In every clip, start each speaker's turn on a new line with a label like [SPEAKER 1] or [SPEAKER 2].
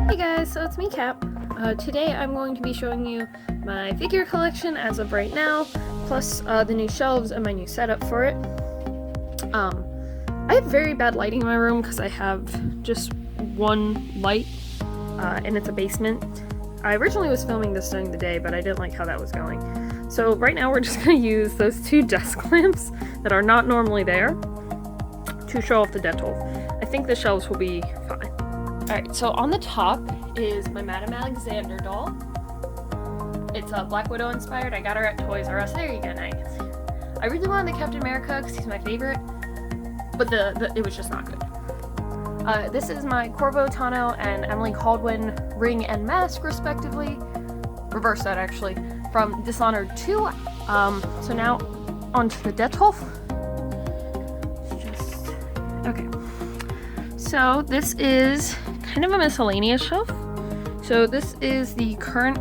[SPEAKER 1] Hey guys, so it's me, Cap. Today I'm going to be showing you my figure collection as of right now, plus the new shelves and my new setup for it. I have very bad lighting in my room because I have just one light, and it's a basement. I originally was filming this during the day, but I didn't like how that was going. So right now we're just going to use those two desk lamps that are not normally there to show off the dental. I think the shelves will be fine. Alright, so on the top is my Madame Alexander doll. It's Black Widow inspired. I got her at Toys R Us. There you go, nice. I really wanted the Captain America because he's my favorite, but it was just not good. This is my Corvo Tano and Emily Caldwin ring and mask, respectively. Reverse that, actually, from Dishonored 2. So now, onto the dental. Okay. So, this is kind of a miscellaneous shelf. So, this is the current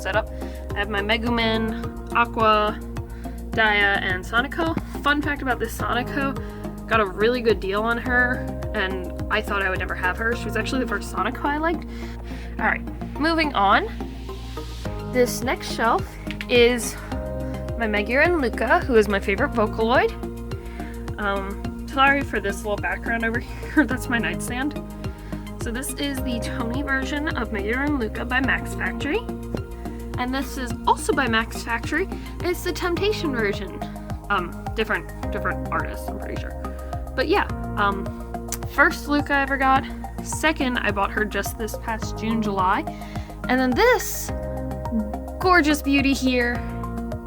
[SPEAKER 1] setup. I have my Megumin, Aqua, Daya, and Sonico. Fun fact about this Sonico, got a really good deal on her, and I thought I would never have her. She was actually the first Sonico I liked. Alright, moving on. This next shelf is my Megure and Luca, who is my favorite Vocaloid. Sorry for this little background over here, that's my nightstand. So this is the Tony version of Megure and Luca by Max Factory. And this is also by Max Factory. It's the Temptation version. Different artists, I'm pretty sure. But yeah, first Luca I ever got. Second, I bought her just this past June, July. And then this gorgeous beauty here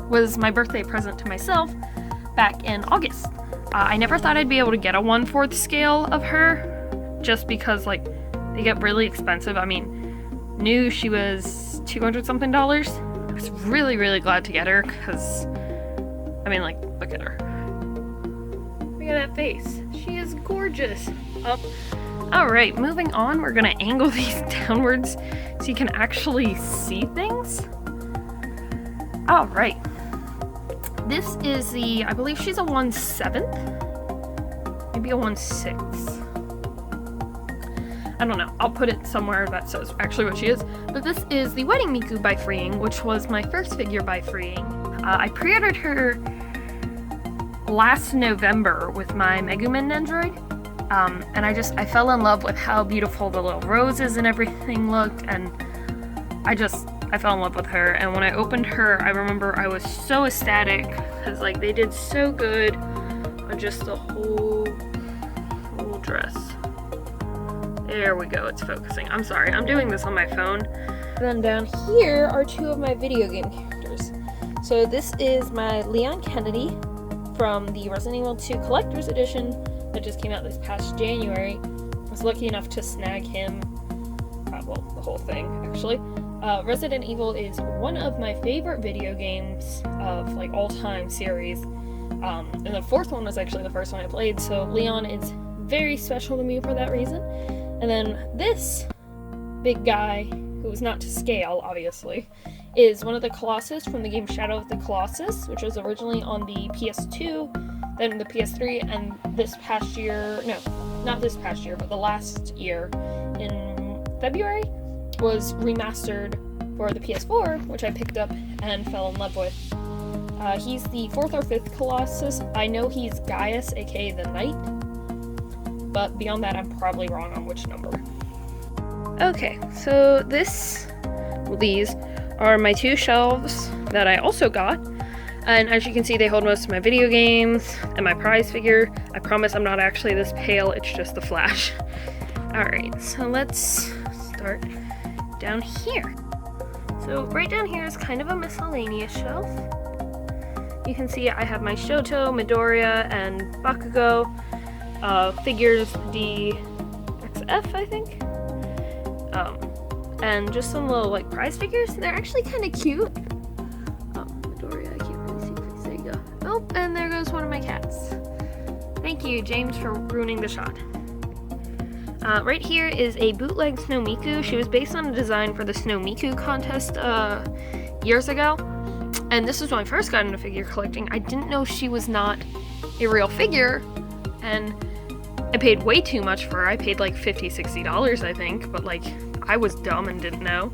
[SPEAKER 1] was my birthday present to myself back in August. I never thought I'd be able to get a 1/4 scale of her, just because, like, they get really expensive. I mean, new, she was $200 something. I was really, really glad to get her, because, I mean, like, look at her. Look at that face. She is gorgeous. Alright, moving on, we're gonna angle these downwards so you can actually see things. Alright. This is the, I believe she's a 1/7, maybe a 1/6. I don't know. I'll put it somewhere that says actually what she is. But this is the Wedding Miku by Freeing, which was my first figure by Freeing. I pre-ordered her last November with my Megumin Android. And I fell in love with how beautiful the little roses and everything looked, and I fell in love with her. And when I opened her, I remember I was so ecstatic because, like, they did so good on just the whole dress. There we go, it's focusing. I'm sorry, I'm doing this on my phone. Then down here are two of my video game characters. So this is my Leon Kennedy from the Resident Evil 2 Collector's Edition that just came out this past January. I was lucky enough to snag him, well, the whole thing, actually. Resident Evil is one of my favorite video games of, like, all-time series. And the fourth one was actually the first one I played, so Leon is very special to me for that reason. And then this big guy, who is not to scale, obviously, is one of the Colossus from the game Shadow of the Colossus, which was originally on the PS2, then the PS3, and this past year, no, not this past year, but the last year, in February, was remastered for the PS4, which I picked up and fell in love with. He's the 4th or 5th Colossus. I know he's Gaius, aka the Knight, but beyond that, I'm probably wrong on which number. Okay, so these are my two shelves that I also got, and as you can see, they hold most of my video games and my prize figure. I promise I'm not actually this pale, it's just the flash. Alright, so let's start down here. So right down here is kind of a miscellaneous shelf. You can see I have my Shoto, Midoriya, and Bakugo figures DXF, I think. And just some little, like, prize figures. They're actually kind of cute. Midoriya, I can't really see this. There you go. Oh, and there goes one of my cats. Thank you, James, for ruining the shot. Right here is a bootleg Snow Miku. She was based on a design for the Snow Miku contest years ago. And this is when I first got into figure collecting. I didn't know she was not a real figure. And I paid way too much for her. I paid like $50-$60, I think, but like, I was dumb and didn't know.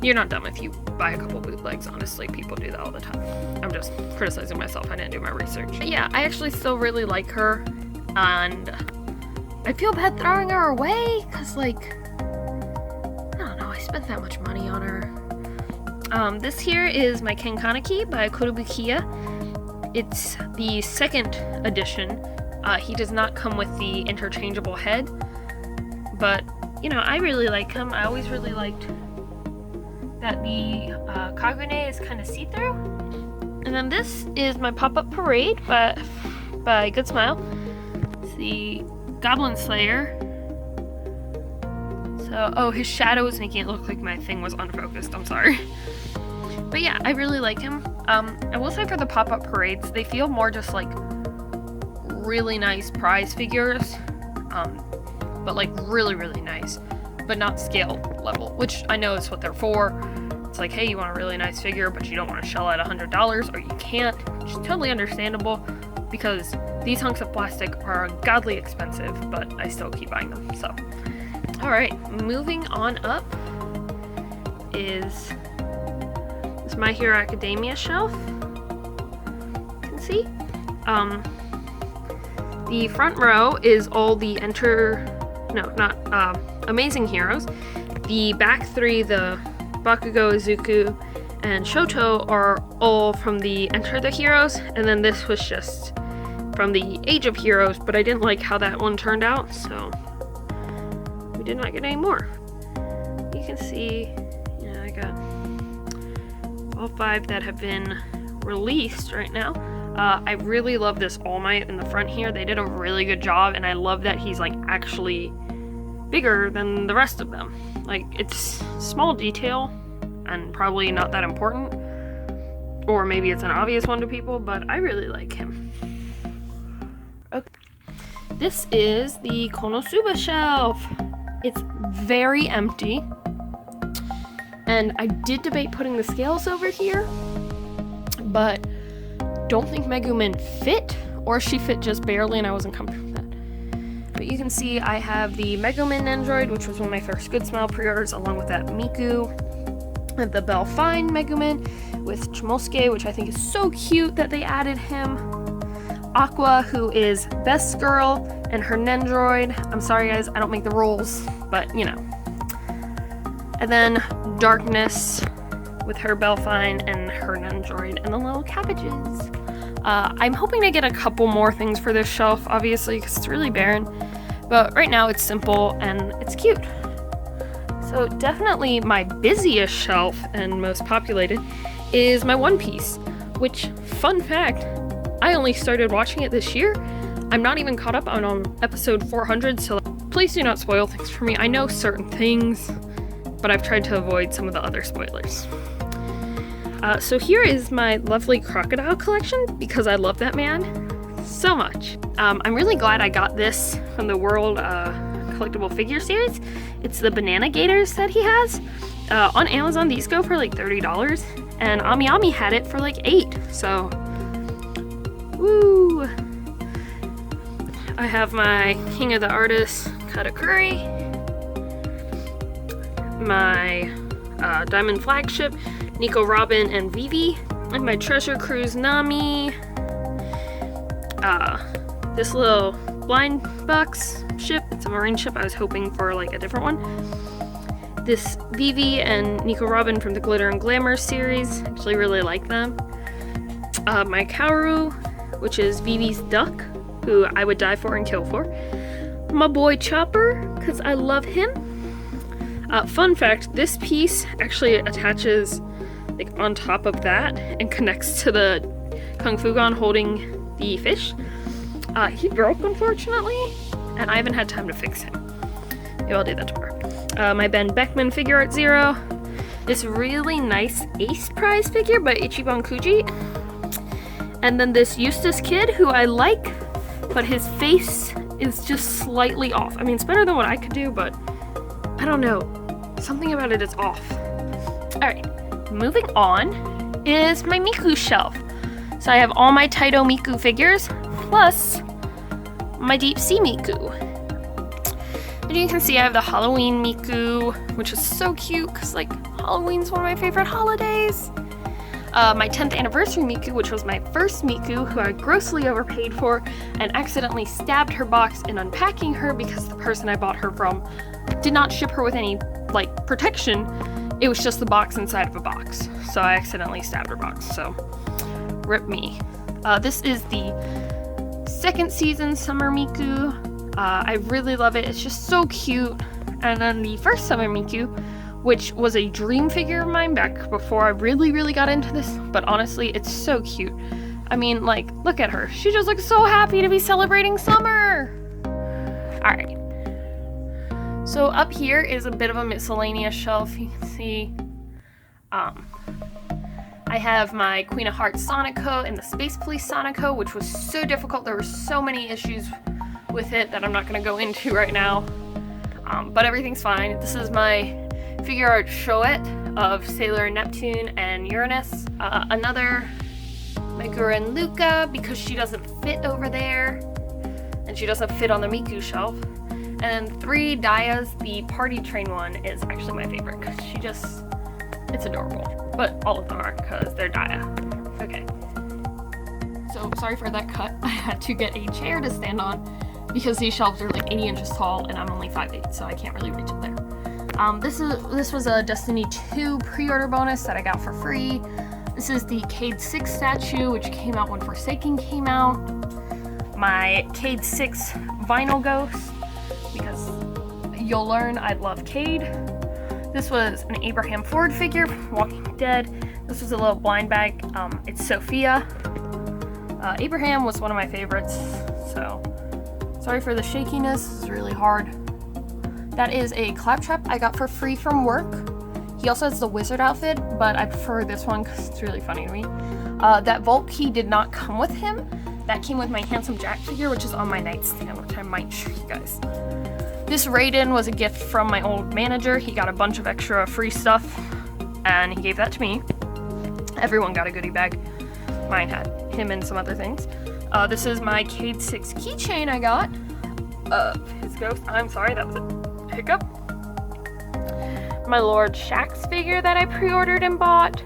[SPEAKER 1] You're not dumb if you buy a couple bootlegs, honestly. People do that all the time. I'm just criticizing myself. I didn't do my research. But yeah, I actually still really like her, and I feel bad throwing her away, because like, I don't know, I spent that much money on her. This here is my Kenkaneki by Konosuba. It's the second edition. He does not come with the interchangeable head, but, you know, I really like him. I always really liked that the Kagune is kind of see-through. And then this is my Pop-Up Parade by Good Smile. It's the Goblin Slayer. So, oh, his shadow is making it look like my thing was unfocused. I'm sorry. But yeah, I really like him. I will say for the Pop-Up Parades, they feel more just like really nice prize figures. But like really, really nice. But not scale level, which I know is what they're for. It's like, hey, you want a really nice figure, but you don't want to shell out $100, or you can't, which is totally understandable, because these hunks of plastic are godly expensive, but I still keep buying them, so. Alright, moving on up is this My Hero Academia shelf. You can see. The front row is all the Amazing Heroes. The back three, the Bakugo, Izuku, and Shoto, are all from the Enter the Heroes, and then this was just from the Age of Heroes, but I didn't like how that one turned out, so we did not get any more. You can see, you know, I got all 5 that have been released right now. I really love this All Might in the front here. They did a really good job, and I love that he's like actually bigger than the rest of them. Like, it's small detail and probably not that important, or maybe it's an obvious one to people, but I really like him. Okay. This is the Konosuba shelf. It's very empty, and I did debate putting the scales over here, but don't think Megumin fit, or she fit just barely and I wasn't comfortable with that. But you can see I have the Megumin Android, which was one of my first Good Smile pre-orders, along with that Miku. I have the Belfine Megumin with Chimosuke, which I think is so cute that they added him. Aqua, who is Best Girl, and her Nendroid. I'm sorry guys, I don't make the rules, but you know. And then Darkness with her Belfine and her Nendroid and the little cabbages. I'm hoping to get a couple more things for this shelf, obviously, because it's really barren. But right now it's simple and it's cute. So definitely my busiest shelf and most populated is my One Piece, which, fun fact, I only started watching it this year. I'm not even caught up. I'm on episode 400, so please do not spoil things for me. I know certain things, but I've tried to avoid some of the other spoilers. So here is my lovely crocodile collection, because I love that man so much. I'm really glad I got this from the World Collectible Figure Series. It's the Banana Gators that he has. On Amazon, these go for like $30, and Ami had it for like $8, so woo! I have my King of the Artists Katakuri, my Diamond Flagship Nico, Robin, and Vivi, and my Treasure Cruise Nami, this little blind box ship. It's a marine ship. I was hoping for like a different one. This Vivi and Nico Robin from the Glitter and Glamour series. Actually really like them. My Kaoru, which is Vivi's duck, who I would die for and kill for. My boy Chopper, because I love him. Fun fact, this piece actually attaches like on top of that and connects to the Kung Fu Gon holding the fish. He broke, unfortunately, and I haven't had time to fix him. Maybe I'll do that tomorrow. My Ben Beckman Figure Art Zero. This really nice Ace Prize figure by Ichiban Kuji. And then this Eustace Kid, who I like, but his face is just slightly off. I mean, it's better than what I could do, but I don't know. Something about it is off. Alright, moving on is my Miku shelf. So I have all my Taito Miku figures, plus my Deep Sea Miku. And you can see I have the Halloween Miku, which is so cute because like Halloween's one of my favorite holidays. My 10th anniversary Miku, which was my first Miku, who I grossly overpaid for and accidentally stabbed her box in unpacking her because the person I bought her from did not ship her with any like protection. It was just the box inside of a box. So I accidentally stabbed her box, so rip me. This is the second season Summer Miku. I really love it. It's just so cute. And then the first Summer Miku, which was a dream figure of mine back before I really got into this, but honestly, it's so cute. I mean, like, look at her. She just looks so happy to be celebrating summer. Alright. So up here is a bit of a miscellaneous shelf. You can see, I have my Queen of Hearts Sonico and the Space Police Sonico, which was so difficult. There were so many issues with it that I'm not going to go into right now, but everything's fine. This is my figure art showette of Sailor Neptune and Uranus. Another Megura and Luca, because she doesn't fit over there, and she doesn't fit on the Miku shelf. And then 3 Daias. The Party Train one is actually my favorite, because she just, it's adorable. But all of them are, because they're Daia. Okay. So, sorry for that cut. I had to get a chair to stand on, because these shelves are like 80 inches tall, and I'm only 5'8", so I can't really reach it there. This was a Destiny 2 pre-order bonus that I got for free. This is the Cade 6 statue, which came out when Forsaken came out. My Cade 6 vinyl ghost, because you'll learn I love Cade. This was an Abraham Ford figure from Walking Dead. This was a little blind bag. It's Sophia. Abraham was one of my favorites, so sorry for the shakiness. This is really hard. That is a Claptrap I got for free from work. He also has the wizard outfit, but I prefer this one because it's really funny to me. That vault key did not come with him. That came with my Handsome Jack figure, which is on my nightstand, which I might show you guys. This Raiden was a gift from my old manager. He got a bunch of extra free stuff, and he gave that to me. Everyone got a goodie bag. Mine had him and some other things. This is my Cade 6 keychain I got. His ghost. I'm sorry, that was a hiccup. My Lord Shax figure that I pre-ordered and bought.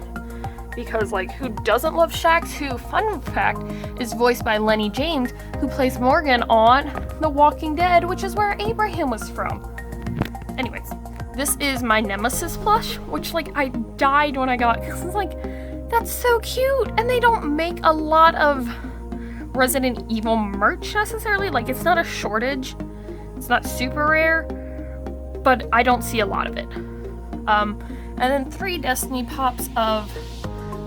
[SPEAKER 1] Because, like, who doesn't love Shax? Who, fun fact, is voiced by Lenny James, who plays Morgan on The Walking Dead, which is where Abraham was from. Anyways, this is my Nemesis plush, which, like, I died when I got it, because it's like, that's so cute! And they don't make a lot of Resident Evil merch, necessarily. Like, it's not a shortage. It's not super rare, but I don't see a lot of it. And then 3 Destiny pops of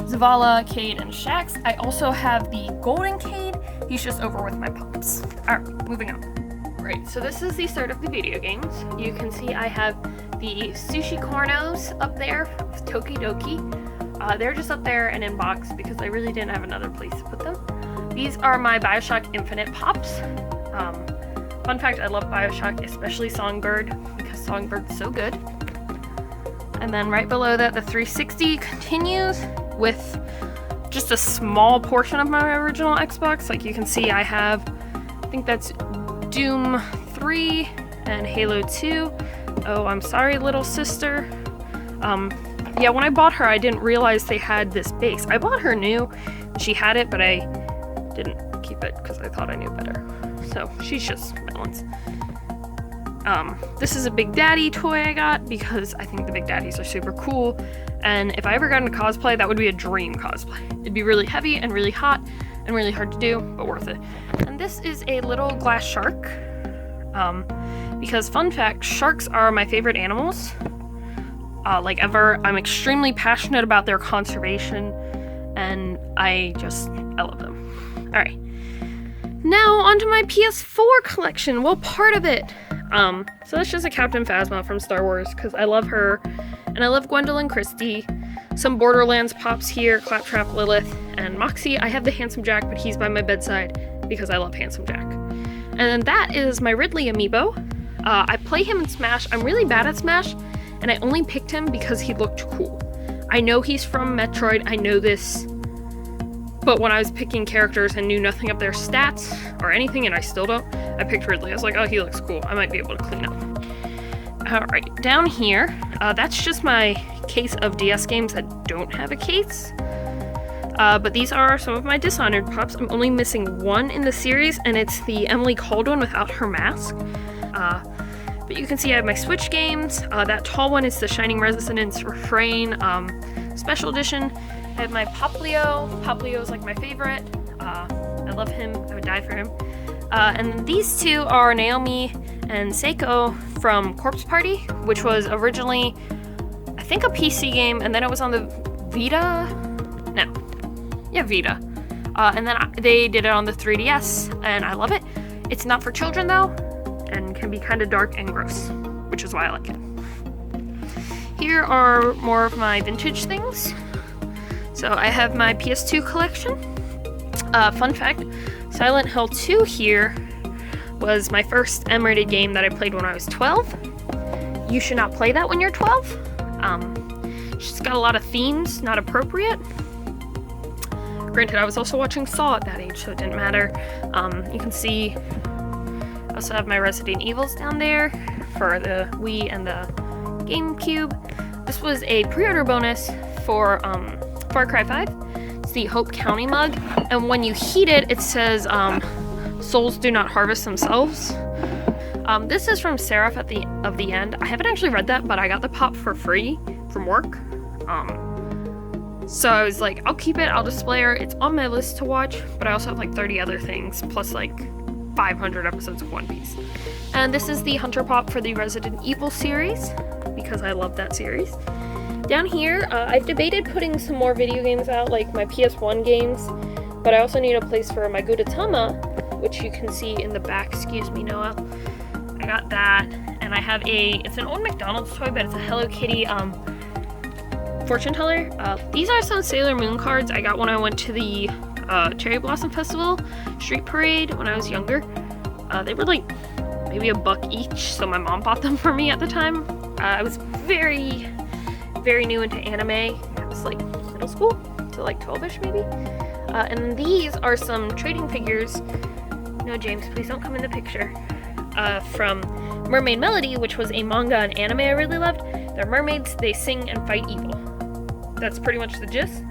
[SPEAKER 1] Zavala, Cade, and Shax. I also have the Golden Cade. He's just over with my pops. Alright, moving on. Right, so this is the start of the video games. You can see I have the Sushi Cornos up there with Tokidoki. They're just up there and in box because I really didn't have another place to put them. These are my Bioshock Infinite pops. Fun fact, I love Bioshock, especially Songbird, because Songbird's so good. And then right below that, the 360 continues with just a small portion of my original Xbox. Like you can see I have, I think that's Doom 3 and Halo 2. Oh, I'm sorry, little sister. Yeah, when I bought her, I didn't realize they had this base. I bought her new, she had it, but I didn't keep it because I thought I knew better. So she's just balance. This is a Big Daddy toy I got because I think the Big Daddies are super cool, and if I ever got into cosplay, that would be a dream cosplay. It'd be really heavy and really hot and really hard to do, but worth it. And this is a little glass shark, because fun fact, sharks are my favorite animals, like ever. I'm extremely passionate about their conservation, and I love them. Alright. Now, onto my PS4 collection. Well, part of it. So that's just a Captain Phasma from Star Wars, because I love her, and I love Gwendolyn Christie. Some Borderlands pops here, Claptrap, Lilith, and Moxie. I have the Handsome Jack, but he's by my bedside, because I love Handsome Jack. And then that is my Ridley amiibo. I play him in Smash. I'm really bad at Smash, and I only picked him because he looked cool. I know he's from Metroid. I know this But when I was picking characters and knew nothing of their stats or anything, and I still don't, I picked Ridley. I was like, oh, he looks cool. I might be able to clean up. Alright, down here, that's just my case of DS games that don't have a case. But these are some of my Dishonored pops. I'm only missing one in the series, and it's the Emily Cald one without her mask. But you can see I have my Switch games. That tall one is the Shining Resonance Refrain Special Edition. I have my Poplio. Poplio is like my favorite. I love him. I would die for him. And these two are Naomi and Seiko from Corpse Party, which was originally, I think, a PC game, and then it was on the Vita? No. Yeah, Vita. And then they did it on the 3DS, and I love it. It's not for children, though, and can be kind of dark and gross, which is why I like it. Here are more of my vintage things. So I have my PS2 collection. Fun fact, Silent Hill 2 here was my first M-rated game that I played when I was 12. You should not play that when you're 12. It's got a lot of themes not appropriate. Granted, I was also watching Saw at that age, so it didn't matter. You can see I also have my Resident Evils down there for the Wii and the GameCube. This was a pre-order bonus for Far Cry 5. It's the Hope County mug, and when you heat it, it says souls do not harvest themselves. This is from Seraph at the End. I haven't actually read that, but I got the pop for free from work. So I was like, I'll keep it, I'll display her. It's on my list to watch, but I also have like 30 other things, plus like 500 episodes of One Piece. And this is the Hunter Pop for the Resident Evil series, because I love that series. Down here, I've debated putting some more video games out, like my PS1 games, but I also need a place for my Gudetama, which you can see in the back. Excuse me, Noah. I got that, and I have it's an old McDonald's toy, but it's a Hello Kitty fortune teller. These are some Sailor Moon cards. I got when I went to the Cherry Blossom Festival Street Parade when I was younger. They were like maybe $1 each, so my mom bought them for me at the time. I was very, very new into anime. I was like middle school, so like 12ish maybe. And these are some trading figures. No, James, please don't come in the picture. From Mermaid Melody, which was a manga and anime I really loved. They're mermaids, they sing and fight evil. That's pretty much the gist.